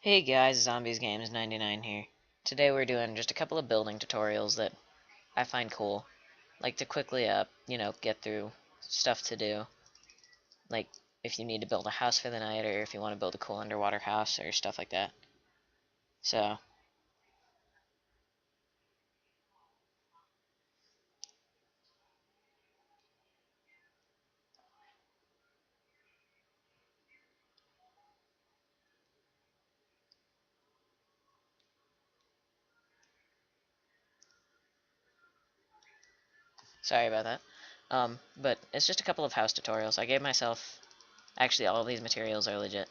Hey guys, Zombies Games 99 here. Today we're doing just a couple of building tutorials that I find cool. Like to quickly get through stuff to do. Like if you need to build a house for the night or if you want to build a cool underwater house or stuff like that. So, sorry about that. But it's just a couple of house tutorials. I gave myself actually all of these materials are legit.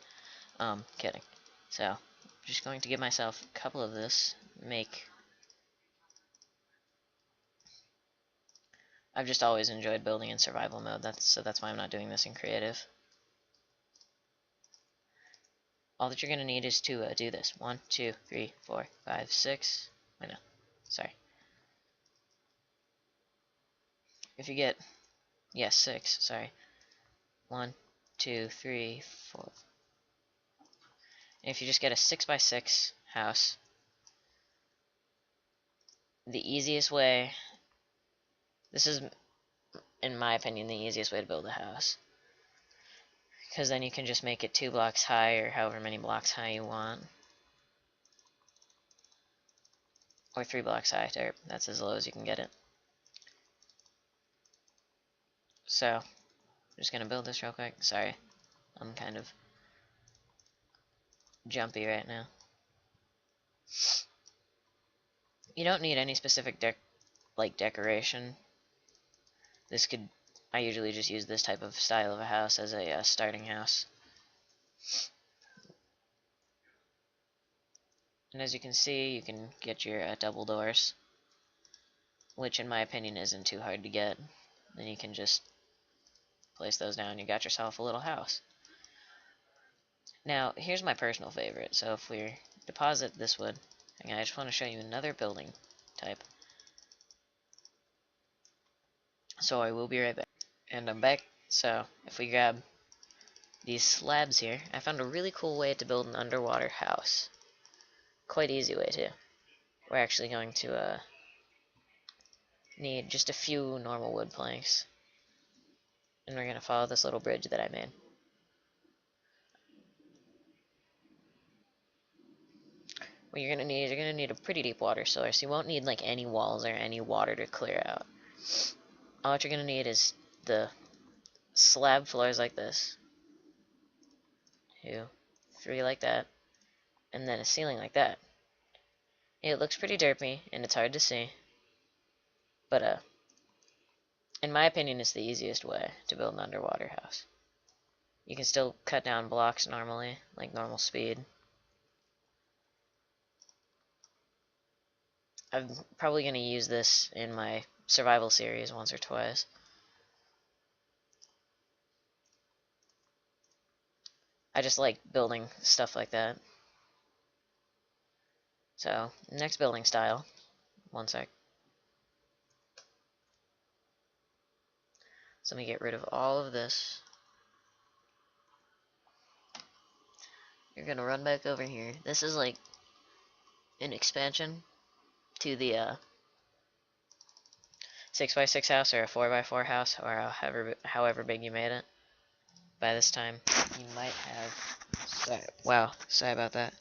Kidding. So, I'm just going to give myself a couple of this, make I've just always enjoyed building in survival mode. That's why I'm not doing this in creative. All that you're going to need is to do this. 1, 2, 3, 4, 5, 6. Wait, no. Sorry. If you get... yes, 6. Sorry. 1, 2, 3, 4. And if you just get a 6x6 house, the easiest way... this is, in my opinion, the easiest way to build a house. Because then you can just make it 2 blocks high or however many blocks high you want. Or 3 blocks high. That's as low as you can get it. So, I'm just going to build this real quick. Sorry, I'm kind of jumpy right now. You don't need any specific decoration. I usually just use this type of style of a house as a starting house. And as you can see, you can get your double doors, which in my opinion isn't too hard to get. Then you can just place those down, you got yourself a little house. Now, here's my personal favorite. So if we deposit this wood, hang on, I just want to show you another building type. So I will be right back. And I'm back. So if we grab these slabs here, I found a really cool way to build an underwater house. Quite easy way too. We're actually going to need just a few normal wood planks. And we're going to follow this little bridge that I made. What you're going to need a pretty deep water source. You won't need like any walls or any water to clear out. All you're going to need is the slab floors like this. 2, 3 like that. And then a ceiling like that. It looks pretty derpy and it's hard to see. But in my opinion, it's the easiest way to build an underwater house. You can still cut down blocks normally, like normal speed. I'm probably going to use this in my survival series once or twice. I just like building stuff like that. So, next building style. One sec. So let me get rid of all of this. You're going to run back over here. This is like an expansion to the 6x6 house or a 4x4 house, or however big you made it. By this time, you might have... sorry about that.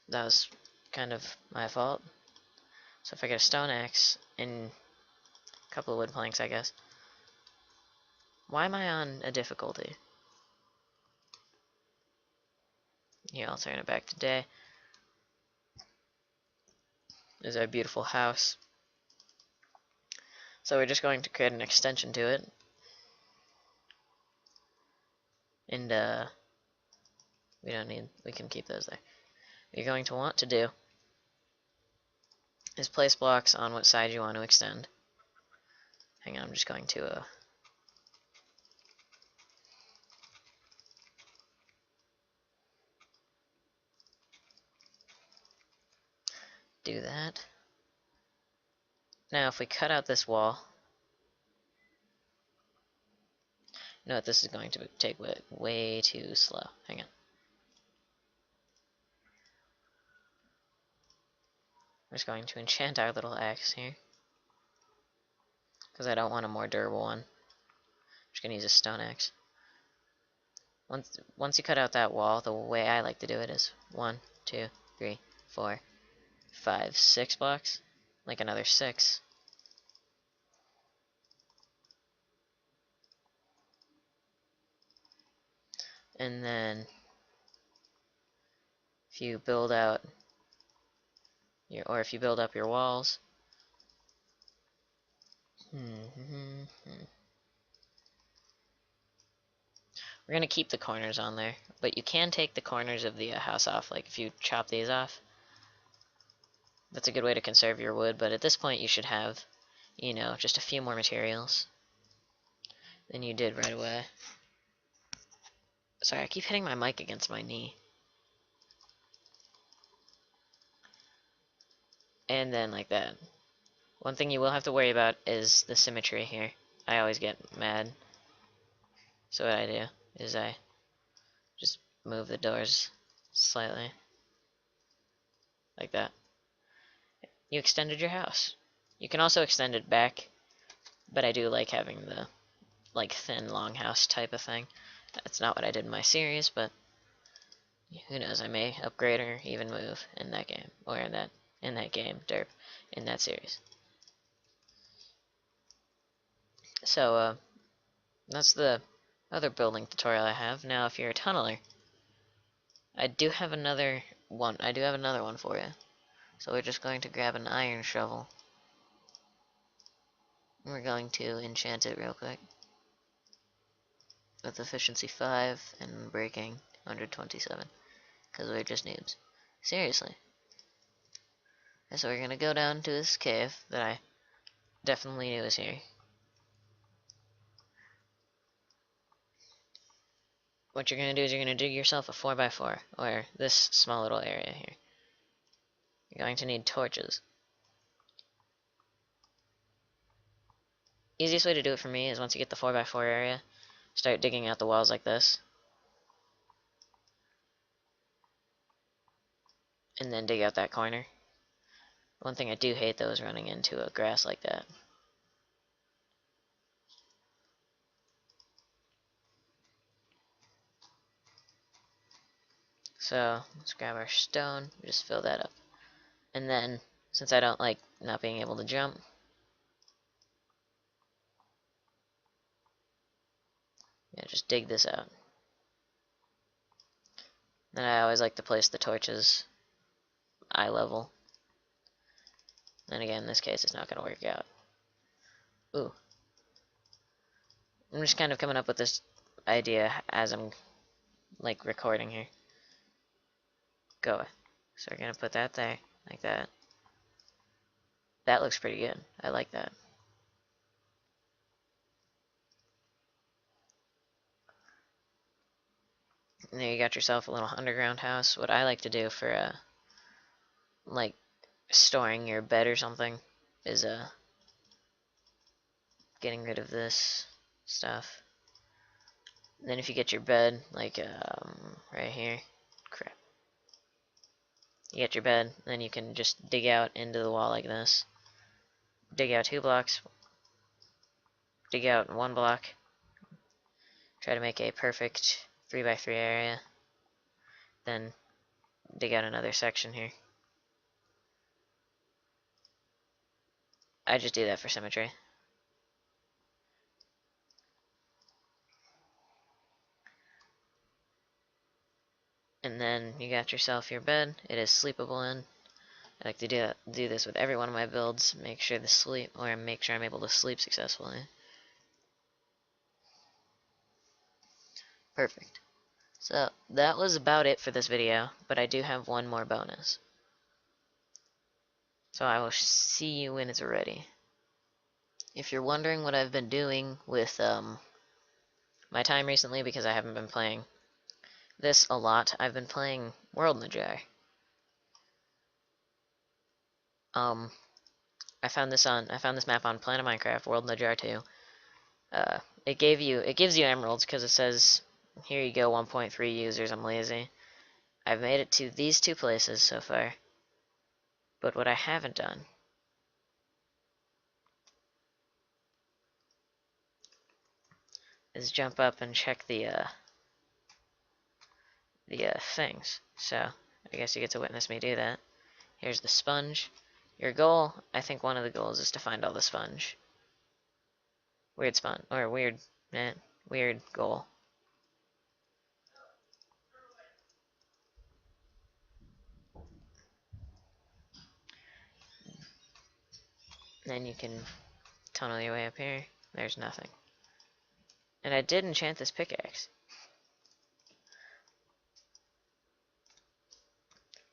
That was kind of my fault. So if I get a stone axe and a couple of wood planks, I guess. Why am I on a difficulty? Here, I'll turn it back to day. There's our beautiful house. So we're just going to create an extension to it. And we can keep those there. What you're going to want to do is place blocks on what side you want to extend. Hang on, I'm just going to do that. Now if we cut out this wall, No, this is going to take way too slow. Hang on. I'm just going to enchant our little axe here, because I don't want a more durable one. I'm just going to use a stone axe. Once you cut out that wall, the way I like to do it is 1, 2, 3, 4, 5, 6 blocks. Like another 6. And then if you build out if you build up your walls. We're gonna keep the corners on there, but you can take the corners of the house off, like if you chop these off. That's a good way to conserve your wood, but at this point you should have, you know, just a few more materials than you did right away. Sorry, I keep hitting my mic against my knee. And then like that. One thing you will have to worry about is the symmetry here. I always get mad. So what I do is I just move the doors slightly. Like that. You extended your house. You can also extend it back, but I do like having the like thin longhouse type of thing. That's not what I did in my series, but who knows, I may upgrade or even move in that game, or in that game, derp, in that series. So that's the other building tutorial I have. Now if you're a tunneler, I do have another one for you. So we're just going to grab an iron shovel. We're going to enchant it real quick with efficiency 5 and breaking 127, because we're just noobs. Seriously. So we're gonna go down to this cave that I definitely knew was here. What you're gonna do is you're gonna dig yourself a 4x4, or this small little area here. You're going to need torches. Easiest way to do it for me is once you get the 4x4 area, start digging out the walls like this. And then dig out that corner. One thing I do hate though is running into a grass like that. So let's grab our stone, just fill that up. And then, since I don't like not being able to jump, yeah, just dig this out. Then I always like to place the torches eye level. Then again, in this case, it's not going to work out. Ooh. I'm just kind of coming up with this idea as I'm, like, recording here. Go. So we're going to put that there, like that. That looks pretty good. I like that. And there you got yourself a little underground house. What I like to do for, like, storing your bed or something is, getting rid of this stuff. Then if you get your bed, like, right here, crap. You get your bed, then you can just dig out into the wall like this. Dig out 2 blocks. Dig out 1 block. Try to make a perfect 3x3 area. Then dig out another section here. I just do that for symmetry. And then you got yourself your bed. It is sleepable in. I like to do this with every one of my builds. Make sure I'm able to sleep successfully. Perfect. So that was about it for this video, but I do have one more bonus. So I will see you when it's ready. If you're wondering what I've been doing with my time recently, because I haven't been playing this a lot, I've been playing World in the Jar. I found this map on Planet Minecraft, World in the Jar 2. it gives you emeralds because it says, here you go, 1.3 users, I'm lazy. I've made it to these two places so far. But what I haven't done is jump up and check the things. So, I guess you get to witness me do that. Here's the sponge. Your goal, I think one of the goals is to find all the sponge. Weird spawn, or weird goal. Then you can tunnel your way up here. There's nothing. And I did enchant this pickaxe.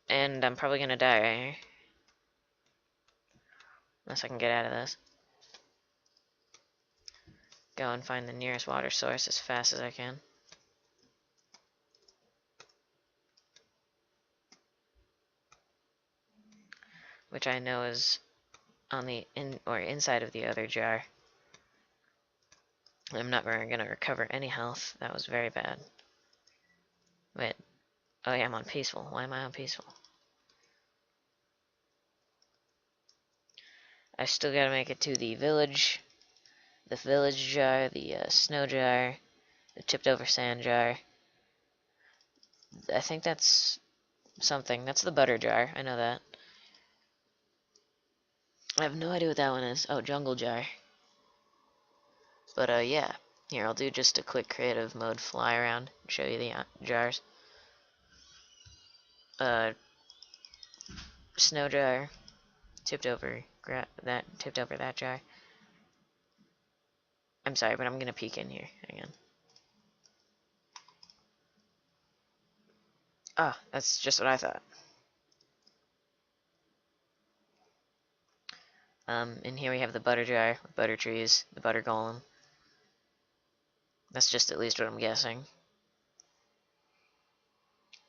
And I'm probably gonna die right here. Unless I can get out of this. Go and find the nearest water source as fast as I can. Which I know is on the inside of the other jar. I'm not gonna recover any health. That was very bad. Wait. Oh yeah, I'm on peaceful. Why am I on peaceful? I still gotta make it to the village jar, the snow jar, the tipped over sand jar. I think that's something. That's the butter jar. I know that. I have no idea what that one is. Oh, jungle jar. But yeah. Here, I'll do just a quick creative mode fly around and show you the jars. Snow jar, tipped over that jar. I'm sorry, but I'm gonna peek in here. Hang on. Ah, that's just what I thought. In here we have the butter jar, butter trees, the butter golem. That's just at least what I'm guessing.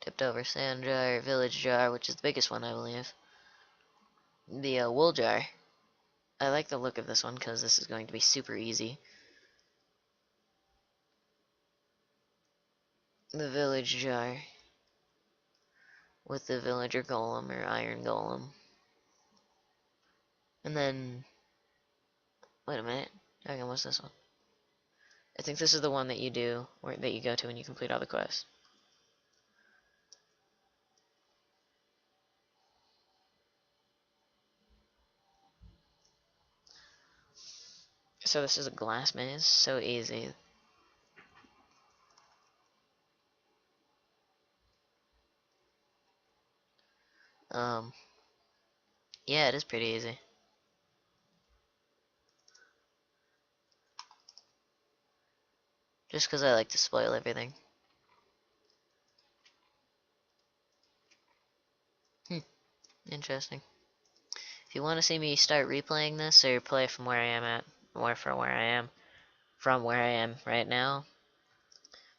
Tipped over sand jar, village jar, which is the biggest one, I believe. The wool jar. I like the look of this one because this is going to be super easy. The village jar with the villager golem or iron golem. And then, wait a minute. Okay, what's this one? I think this is the one that you do, or that you go to when you complete all the quests. So this is a glass maze, so easy. Yeah, it is pretty easy. Just because I like to spoil everything. Interesting. If you want to see me start replaying this or play from where I am at, or from where I am right now,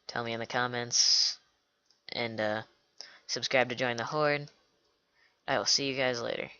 tell me in the comments, and subscribe to join the Horde. I will see you guys later.